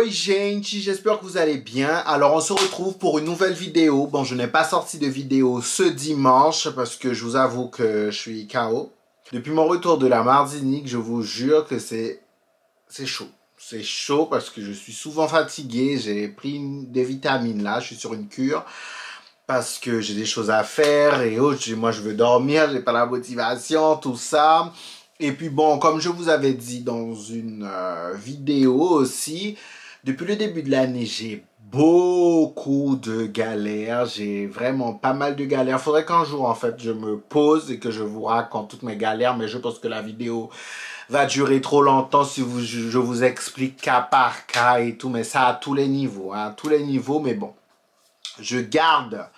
Oi gente, j'espère que vous allez bien. Alors on se retrouve pour une nouvelle vidéo. Bon, je n'ai pas sorti de vidéo ce dimanche parce que je vous avoue que je suis KO. Depuis mon retour de la Martinique, je vous jure que c'est chaud. C'est chaud parce que je suis souvent fatigué. J'ai pris des vitamines là, je suis sur une cure parce que j'ai des choses à faire et autres. Moi je veux dormir, j'ai pas la motivation, tout ça. Et puis bon, comme je vous avais dit dans une vidéo aussi, depuis le début de l'année, j'ai beaucoup de galères. J'ai vraiment pas mal de galères. Faudrait qu'un jour, en fait, je me pose et que je vous raconte toutes mes galères. Mais je pense que la vidéo va durer trop longtemps si je vous explique cas par cas et tout. Mais ça à tous les niveaux, hein, à tous les niveaux. Mais bon, je garde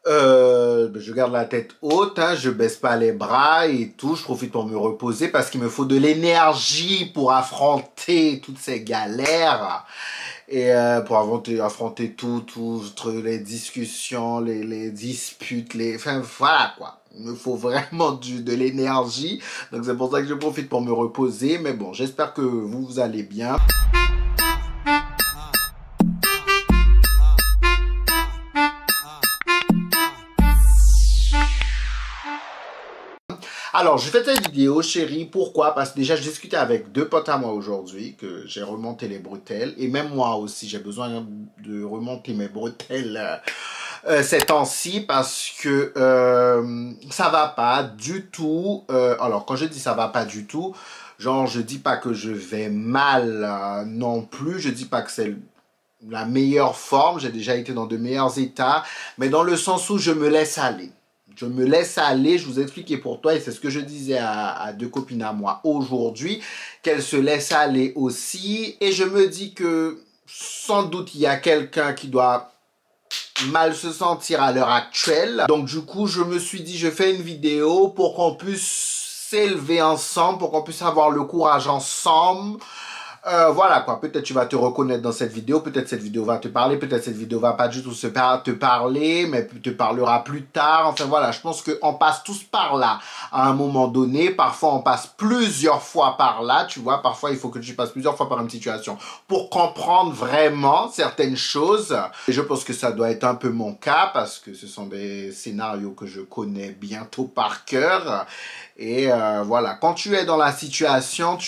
la tête haute, hein, je baisse pas les bras et tout, je profite pour me reposer parce qu'il me faut de l'énergie pour affronter toutes ces galères et pour affronter toutes les discussions, les disputes, enfin voilà quoi. Il me faut vraiment de l'énergie, donc c'est pour ça que je profite pour me reposer, mais bon, j'espère que vous allez bien. Alors, je fais cette vidéo, chérie, pourquoi? Parce que déjà, je discutais avec deux potes à moi aujourd'hui, que j'ai remonté les bretelles. Et même moi aussi, j'ai besoin de remonter mes bretelles ces temps-ci parce que ça va pas du tout. Alors, quand je dis ça va pas du tout, genre, je dis pas que je vais mal non plus. Je dis pas que c'est la meilleure forme. J'ai déjà été dans de meilleurs états. Mais dans le sens où je me laisse aller. Je me laisse aller, je vous expliquais pour toi, et c'est ce que je disais à deux copines à moi aujourd'hui, qu'elles se laissent aller aussi, et je me dis que sans doute il y a quelqu'un qui doit mal se sentir à l'heure actuelle. Donc du coup, je me suis dit, je fais une vidéo pour qu'on puisse s'élever ensemble, pour qu'on puisse avoir le courage ensemble. Voilà quoi, peut-être tu vas te reconnaître dans cette vidéo, peut-être cette vidéo va te parler, peut-être cette vidéo va pas du tout te parler, mais te parlera plus tard. Enfin voilà, je pense qu'on passe tous par là à un moment donné. Parfois on passe plusieurs fois par là, tu vois, parfois il faut que tu passes plusieurs fois par une situation pour comprendre vraiment certaines choses. Et je pense que ça doit être un peu mon cas parce que ce sont des scénarios que je connais bientôt par cœur. Et voilà, quand tu es dans la situation,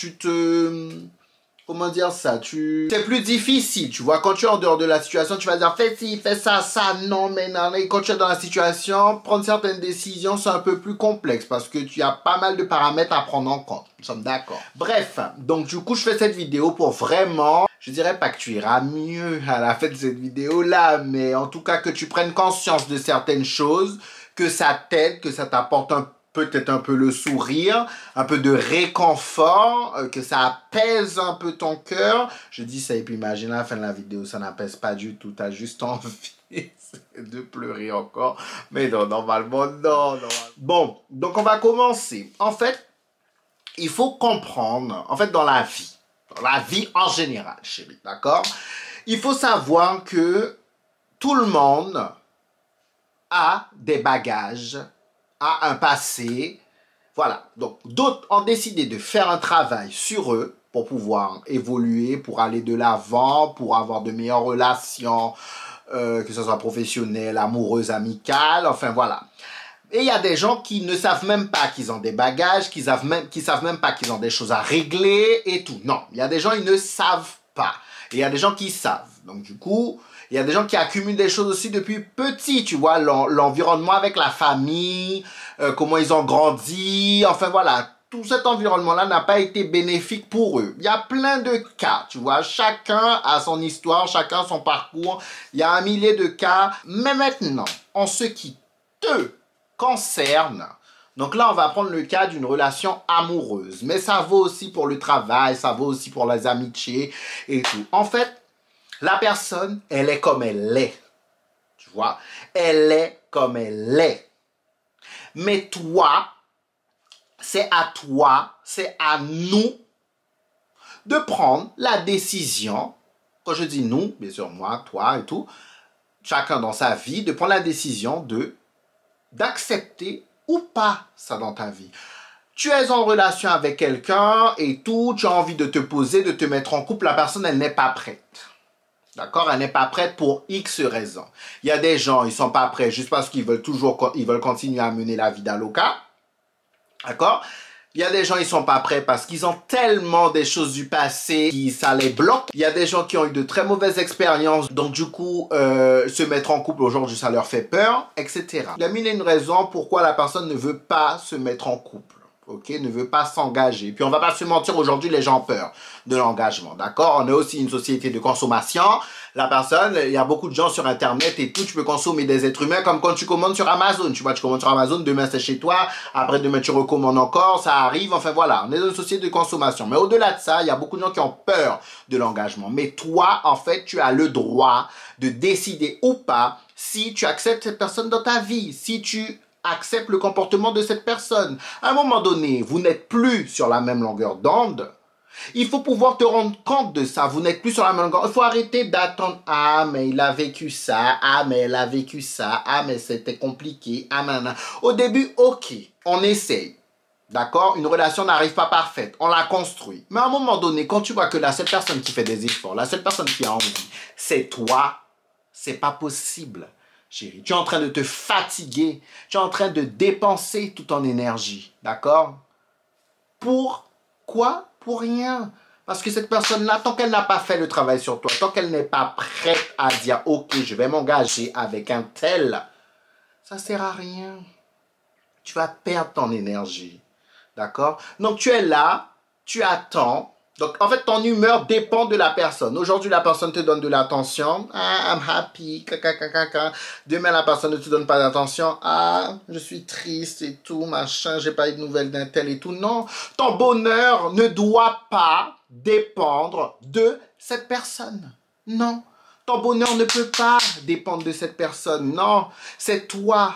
comment dire ça, c'est plus difficile, tu vois, quand tu es en dehors de la situation, tu vas dire, fais ci, fais ça, non, mais non, et quand tu es dans la situation, prendre certaines décisions, c'est un peu plus complexe, parce que tu as pas mal de paramètres à prendre en compte, nous sommes d'accord. Bref, donc du coup, je fais cette vidéo pour vraiment, je dirais pas que tu iras mieux à la fin de cette vidéo-là, mais en tout cas que tu prennes conscience de certaines choses, que ça t'aide, que ça t'apporte peut-être un peu le sourire, un peu de réconfort, que ça apaise un peu ton cœur. Je dis ça et puis imagine à la fin de la vidéo, ça n'apaise pas du tout. Tu as juste envie de pleurer encore. Mais non, normalement, non. Bon, donc on va commencer. En fait, il faut comprendre, en fait, dans la vie en général, chérie, d'accord? Il faut savoir que tout le monde a des bagages, a un passé, voilà. Donc, d'autres ont décidé de faire un travail sur eux pour pouvoir évoluer, pour aller de l'avant, pour avoir de meilleures relations, que ce soit professionnelles, amoureuses, amicales, enfin voilà. Et il y a des gens qui ne savent même pas qu'ils ont des bagages, qui savent même pas qu'ils ont des choses à régler et tout. Non, il y a des gens, ils ne savent pas. Et il y a des gens qui savent. Donc du coup, il y a des gens qui accumulent des choses aussi depuis petit, tu vois, l'environnement avec la famille, comment ils ont grandi, enfin voilà. Tout cet environnement-là n'a pas été bénéfique pour eux. Il y a plein de cas, tu vois. Chacun a son histoire, chacun son parcours. Il y a un millier de cas. Mais maintenant, en ce qui te concerne, donc là, on va prendre le cas d'une relation amoureuse. Mais ça vaut aussi pour le travail, ça vaut aussi pour les amitiés et tout. En fait, la personne, elle est comme elle est. Tu vois? Elle est comme elle est. Mais toi, c'est à nous de prendre la décision. Quand je dis nous, bien sûr moi, toi et tout, chacun dans sa vie, de prendre la décision d'accepter ou pas ça dans ta vie. Tu es en relation avec quelqu'un et tout, tu as envie de te poser, de te mettre en couple, la personne, elle n'est pas prête. D'accord? Elle n'est pas prête pour X raisons. Il y a des gens, ils sont pas prêts juste parce qu'ils veulent ils veulent continuer à mener la vie d'aloca. D'accord? Il y a des gens, ils sont pas prêts parce qu'ils ont tellement des choses du passé qui ça les bloque. Il y a des gens qui ont eu de très mauvaises expériences, donc du coup, se mettre en couple aujourd'hui, ça leur fait peur, etc. Il y a mille et une raisons pourquoi la personne ne veut pas se mettre en couple. Ok, ne veut pas s'engager. Puis on va pas se mentir, aujourd'hui les gens ont peur de l'engagement, d'accord? On est aussi une société de consommation. La personne, il y a beaucoup de gens sur internet et tout, tu peux consommer des êtres humains comme quand tu commandes sur Amazon. Tu vois, tu commandes sur Amazon, demain c'est chez toi, après demain tu recommandes encore, ça arrive, enfin voilà, on est dans une société de consommation. Mais au-delà de ça, il y a beaucoup de gens qui ont peur de l'engagement. Mais toi, en fait, tu as le droit de décider ou pas si tu acceptes cette personne dans ta vie, si tu accepte le comportement de cette personne. À un moment donné, vous n'êtes plus sur la même longueur d'onde. Il faut pouvoir te rendre compte de ça. Vous n'êtes plus sur la même longueur. Il faut arrêter d'attendre. Ah, mais il a vécu ça. Ah, mais elle a vécu ça. Ah, mais c'était compliqué. Ah, nan. Au début, ok, on essaye. D'accord? Une relation n'arrive pas parfaite. On la construit. Mais à un moment donné, quand tu vois que la seule personne qui fait des efforts, la seule personne qui a envie, c'est toi, c'est pas possible. Chérie, tu es en train de te fatiguer, tu es en train de dépenser toute ton énergie, d'accord? Pour quoi? Pour rien. Parce que cette personne-là, tant qu'elle n'a pas fait le travail sur toi, tant qu'elle n'est pas prête à dire « Ok, je vais m'engager avec un tel », ça ne sert à rien. Tu vas perdre ton énergie, d'accord? Donc tu es là, tu attends. Donc, en fait, ton humeur dépend de la personne. Aujourd'hui, la personne te donne de l'attention. Ah, I'm happy. Demain, la personne ne te donne pas d'attention. Ah, je suis triste et tout, machin. J'ai pas eu de nouvelles d'un tel et tout. Non, ton bonheur ne doit pas dépendre de cette personne. Non, ton bonheur ne peut pas dépendre de cette personne. Non, c'est toi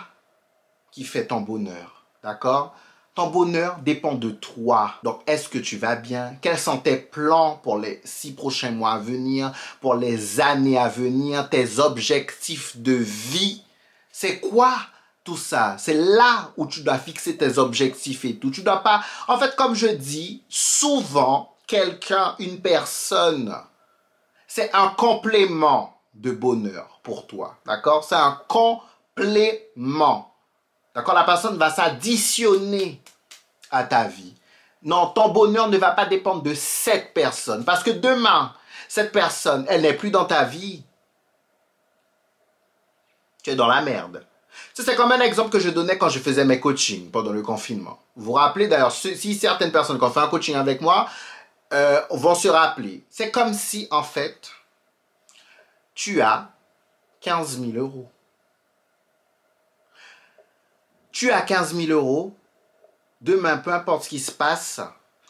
qui fais ton bonheur. D'accord? Ton bonheur dépend de toi. Donc, est-ce que tu vas bien? Quels sont tes plans pour les 6 prochains mois à venir, pour les années à venir, tes objectifs de vie? C'est quoi tout ça? C'est là où tu dois fixer tes objectifs et tout. Tu dois pas... En fait, comme je dis, souvent, quelqu'un, une personne, c'est un complément de bonheur pour toi. D'accord? C'est un complément. D'accord? La personne va s'additionner à ta vie. Non, ton bonheur ne va pas dépendre de cette personne. Parce que demain, cette personne, elle n'est plus dans ta vie. Tu es dans la merde. C'est comme un exemple que je donnais quand je faisais mes coachings pendant le confinement. Vous vous rappelez d'ailleurs, si certaines personnes qui ont fait un coaching avec moi vont se rappeler. C'est comme si, en fait, tu as 15 000 euros. Tu as 15 000 euros, demain, peu importe ce qui se passe,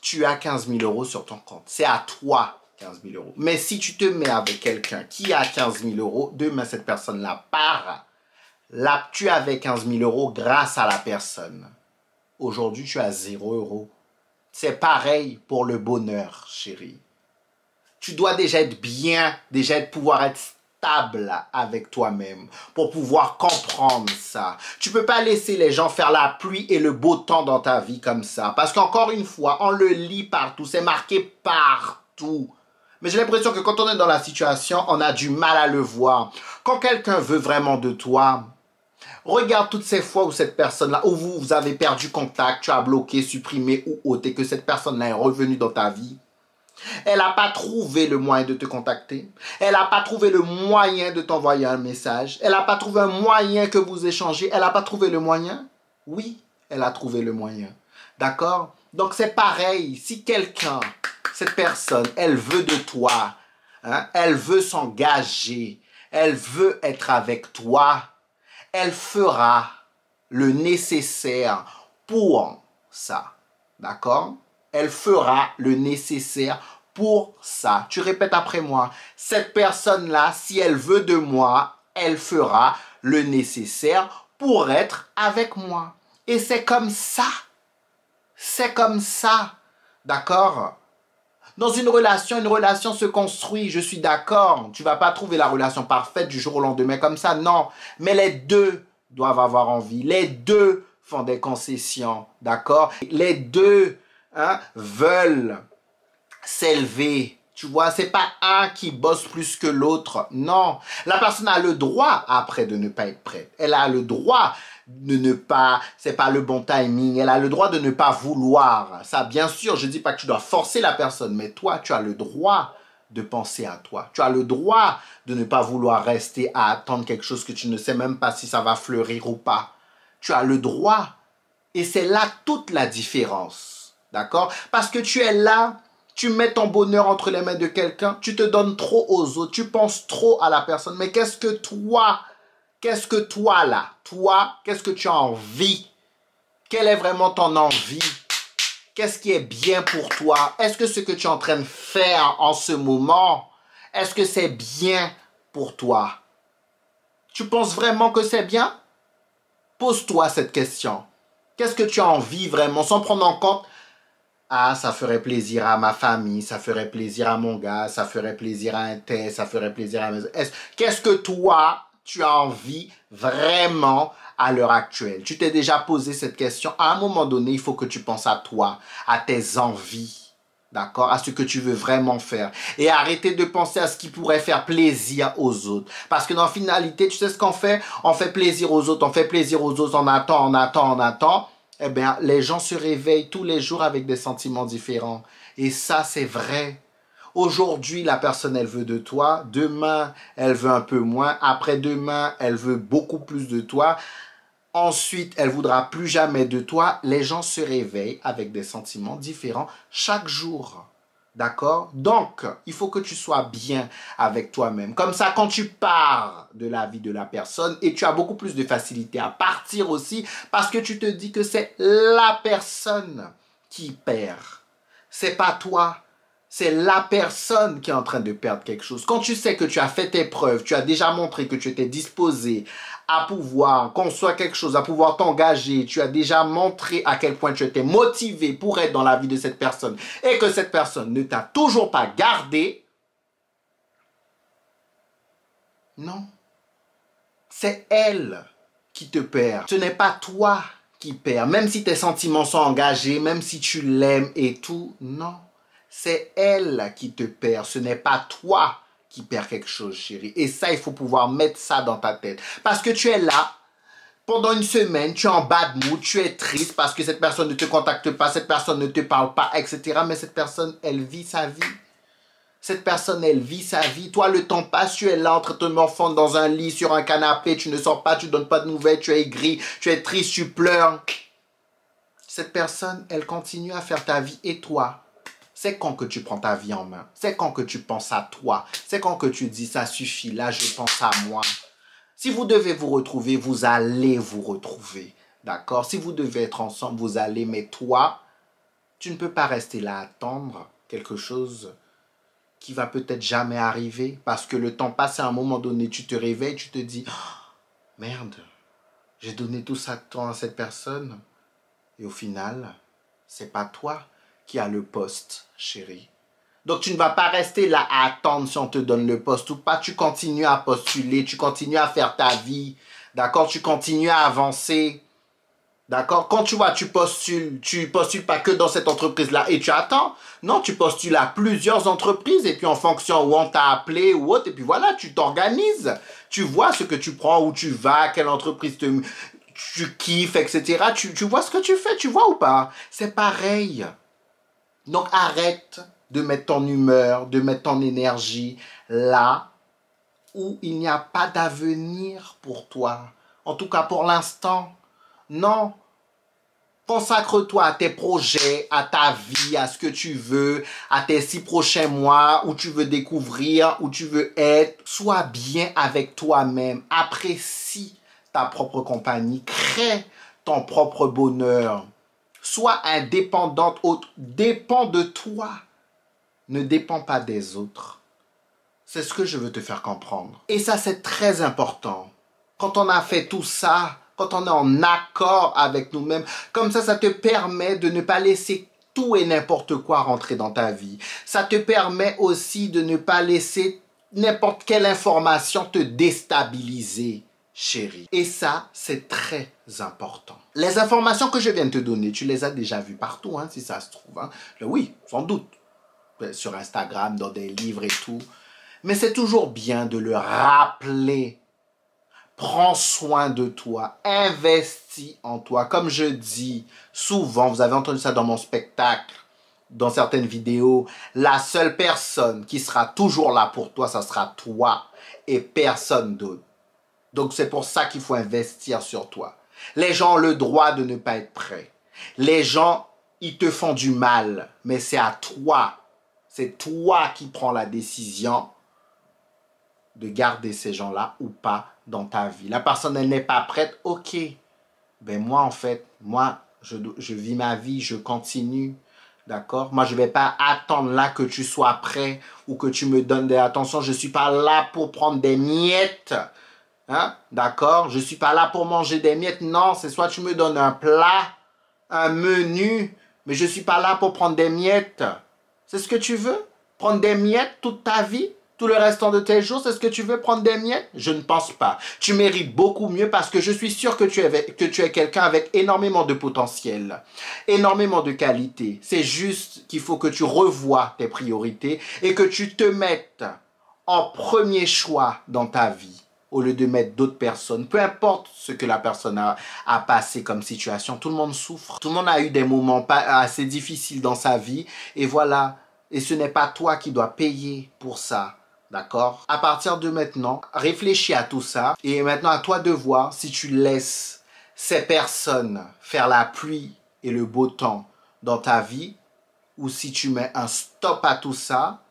tu as 15 000 euros sur ton compte. C'est à toi 15 000 euros. Mais si tu te mets avec quelqu'un qui a 15 000 euros, demain, cette personne-là part. Là, tu avais 15 000 euros grâce à la personne. Aujourd'hui, tu as 0 euros. C'est pareil pour le bonheur, chérie. Tu dois déjà être bien, pouvoir être stable avec toi-même pour pouvoir comprendre ça. Tu peux pas laisser les gens faire la pluie et le beau temps dans ta vie comme ça. Parce qu'encore une fois, on le lit partout, c'est marqué partout. Mais j'ai l'impression que quand on est dans la situation, on a du mal à le voir. Quand quelqu'un veut vraiment de toi, regarde toutes ces fois où cette personne-là, où vous avez perdu contact, tu as bloqué, supprimé ou ôté, que cette personne-là est revenue dans ta vie. Elle n'a pas trouvé le moyen de te contacter. Elle n'a pas trouvé le moyen de t'envoyer un message. Elle n'a pas trouvé un moyen que vous échangez. Elle n'a pas trouvé le moyen? Oui, elle a trouvé le moyen. D'accord? Donc c'est pareil. Si quelqu'un, cette personne, elle veut de toi, hein, elle veut s'engager, elle veut être avec toi, elle fera le nécessaire pour ça. D'accord? Elle fera le nécessaire pour ça. Tu répètes après moi. Cette personne-là, si elle veut de moi, elle fera le nécessaire pour être avec moi. Et c'est comme ça. C'est comme ça. D'accord? Dans une relation se construit. Je suis d'accord. Tu ne vas pas trouver la relation parfaite du jour au lendemain comme ça. Non. Mais les deux doivent avoir envie. Les deux font des concessions, d'accord? Les deux veulent s'élever. Tu vois, c'est pas un qui bosse plus que l'autre. Non. La personne a le droit, après, de ne pas être prête. Elle a le droit de ne pas, c'est pas le bon timing. Elle a le droit de ne pas vouloir. Ça, bien sûr, je dis pas que tu dois forcer la personne, mais toi, tu as le droit de penser à toi. Tu as le droit de ne pas vouloir rester à attendre quelque chose que tu ne sais même pas si ça va fleurir ou pas. Tu as le droit. Et c'est là toute la différence. D'accord? Parce que tu es là. Tu mets ton bonheur entre les mains de quelqu'un, tu te donnes trop aux autres, tu penses trop à la personne. Mais qu'est-ce que toi là, toi, qu'est-ce que tu as envie? Quelle est vraiment ton envie? Qu'est-ce qui est bien pour toi? Est-ce que ce que tu es en train de faire en ce moment, est-ce que c'est bien pour toi? Tu penses vraiment que c'est bien? Pose-toi cette question. Qu'est-ce que tu as envie vraiment, sans prendre en compte ah, ça ferait plaisir à ma famille, ça ferait plaisir à mon gars, ça ferait plaisir à un tel, ça ferait plaisir à mes... Qu'est-ce que toi, tu as envie vraiment à l'heure actuelle? Tu t'es déjà posé cette question? À un moment donné, il faut que tu penses à toi, à tes envies, d'accord? À ce que tu veux vraiment faire. Et arrêter de penser à ce qui pourrait faire plaisir aux autres. Parce que dans la finalité, tu sais ce qu'on fait? On fait plaisir aux autres, on fait plaisir aux autres, on attend. Eh bien, les gens se réveillent tous les jours avec des sentiments différents. Et ça, c'est vrai. Aujourd'hui, la personne, elle veut de toi. Demain, elle veut un peu moins. Après-demain, elle veut beaucoup plus de toi. Ensuite, elle voudra plus jamais de toi. Les gens se réveillent avec des sentiments différents chaque jour. D'accord? Donc, il faut que tu sois bien avec toi-même. Comme ça, quand tu pars de la vie de la personne, et tu as beaucoup plus de facilité à partir aussi, parce que tu te dis que c'est la personne qui perd. C'est pas toi. C'est la personne qui est en train de perdre quelque chose. Quand tu sais que tu as fait tes preuves, tu as déjà montré que tu étais disposé à pouvoir construire quelque chose, à pouvoir t'engager, tu as déjà montré à quel point tu étais motivé pour être dans la vie de cette personne et que cette personne ne t'a toujours pas gardé, non. C'est elle qui te perd. Ce n'est pas toi qui perds. Même si tes sentiments sont engagés, même si tu l'aimes et tout, non. C'est elle qui te perd. Ce n'est pas toi qui perds quelque chose, chérie. Et ça, il faut pouvoir mettre ça dans ta tête. Parce que tu es là, pendant une semaine, tu es en bad mood, tu es triste parce que cette personne ne te contacte pas, cette personne ne te parle pas, etc. Mais cette personne, elle vit sa vie. Cette personne, elle vit sa vie. Toi, le temps passe, tu es là entre te morfondre dans un lit, sur un canapé, tu ne sors pas, tu ne donnes pas de nouvelles, tu es aigri, tu es triste, tu pleures. Cette personne, elle continue à faire ta vie. Et toi, c'est quand que tu prends ta vie en main? C'est quand que tu penses à toi? C'est quand que tu dis, ça suffit, là, je pense à moi? Si vous devez vous retrouver, vous allez vous retrouver. D'accord? Si vous devez être ensemble, vous allez. Mais toi, tu ne peux pas rester là à attendre quelque chose qui va peut-être jamais arriver. Parce que le temps passe, à un moment donné, tu te réveilles, tu te dis, oh, merde, j'ai donné tout ça de temps à cette personne. Et au final, c'est pas toi qui as le poste, chérie. Donc, tu ne vas pas rester là à attendre si on te donne le poste ou pas. Tu continues à postuler, tu continues à faire ta vie. D'accord? Tu continues à avancer. D'accord? Quand tu vois, tu postules pas que dans cette entreprise-là et tu attends. Non, tu postules à plusieurs entreprises et puis en fonction où on t'a appelé ou autre, et puis voilà, tu t'organises. Tu vois ce que tu prends, où tu vas, quelle entreprise tu kiffes, etc. Tu vois ce que tu fais, tu vois ou pas? C'est pareil. Donc, arrête de mettre ton humeur, de mettre ton énergie là où il n'y a pas d'avenir pour toi. En tout cas, pour l'instant, non. Consacre-toi à tes projets, à ta vie, à ce que tu veux, à tes 6 prochains mois, où tu veux découvrir, où tu veux être. Sois bien avec toi-même. Apprécie ta propre compagnie. Crée ton propre bonheur. Sois indépendante. Dépends de toi. Ne dépends pas des autres. C'est ce que je veux te faire comprendre. Et ça, c'est très important. Quand on a fait tout ça, quand on est en accord avec nous-mêmes, comme ça te permet de ne pas laisser tout et n'importe quoi rentrer dans ta vie. Ça te permet aussi de ne pas laisser n'importe quelle information te déstabiliser, chérie. Et ça, c'est très important. Les informations que je viens de te donner, tu les as déjà vues partout, hein, si ça se trouve. Hein. Oui, sans doute. Sur Instagram, dans des livres et tout. Mais c'est toujours bien de le rappeler. Prends soin de toi. Investis en toi. Comme je dis souvent, vous avez entendu ça dans mon spectacle, dans certaines vidéos, la seule personne qui sera toujours là pour toi, ça sera toi et personne d'autre. Donc c'est pour ça qu'il faut investir sur toi. Les gens ont le droit de ne pas être prêts. Les gens, ils te font du mal, mais c'est à toi. C'est toi qui prends la décision de garder ces gens-là ou pas dans ta vie. La personne, elle n'est pas prête, ok. Ben moi, en fait, je vis ma vie, je continue. D'accord? Moi, je ne vais pas attendre là que tu sois prêt ou que tu me donnes des attentions. Je ne suis pas là pour prendre des miettes. Hein? D'accord? Je ne suis pas là pour manger des miettes. Non, c'est soit tu me donnes un plat, un menu, mais je ne suis pas là pour prendre des miettes. C'est ce que tu veux? Prendre des miettes toute ta vie? Tout le restant de tes jours, c'est ce que tu veux, prendre des miettes? Je ne pense pas. Tu mérites beaucoup mieux parce que je suis sûr que tu es quelqu'un avec énormément de potentiel, énormément de qualité. C'est juste qu'il faut que tu revoies tes priorités et que tu te mettes en premier choix dans ta vie au lieu de mettre d'autres personnes. Peu importe ce que la personne a passé comme situation, tout le monde souffre. Tout le monde a eu des moments assez difficiles dans sa vie et voilà. Et ce n'est pas toi qui dois payer pour ça. D'accord? À partir de maintenant, réfléchis à tout ça. Et maintenant, à toi de voir si tu laisses ces personnes faire la pluie et le beau temps dans ta vie ou si tu mets un stop à tout ça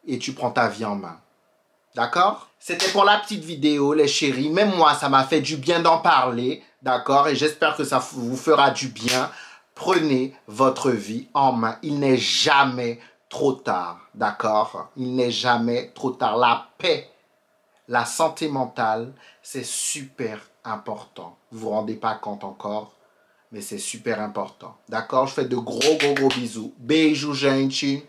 et tu prends ta vie en main. D'accord? C'était pour la petite vidéo, les chéris. Même moi, ça m'a fait du bien d'en parler. D'accord? Et j'espère que ça vous fera du bien. Prenez votre vie en main. Il n'est jamais trop tard, d'accord? Il n'est jamais trop tard. La paix, la santé mentale, c'est super important. Vous vous rendez pas compte encore, mais c'est super important. D'accord? Je fais de gros bisous. Beijo, gente.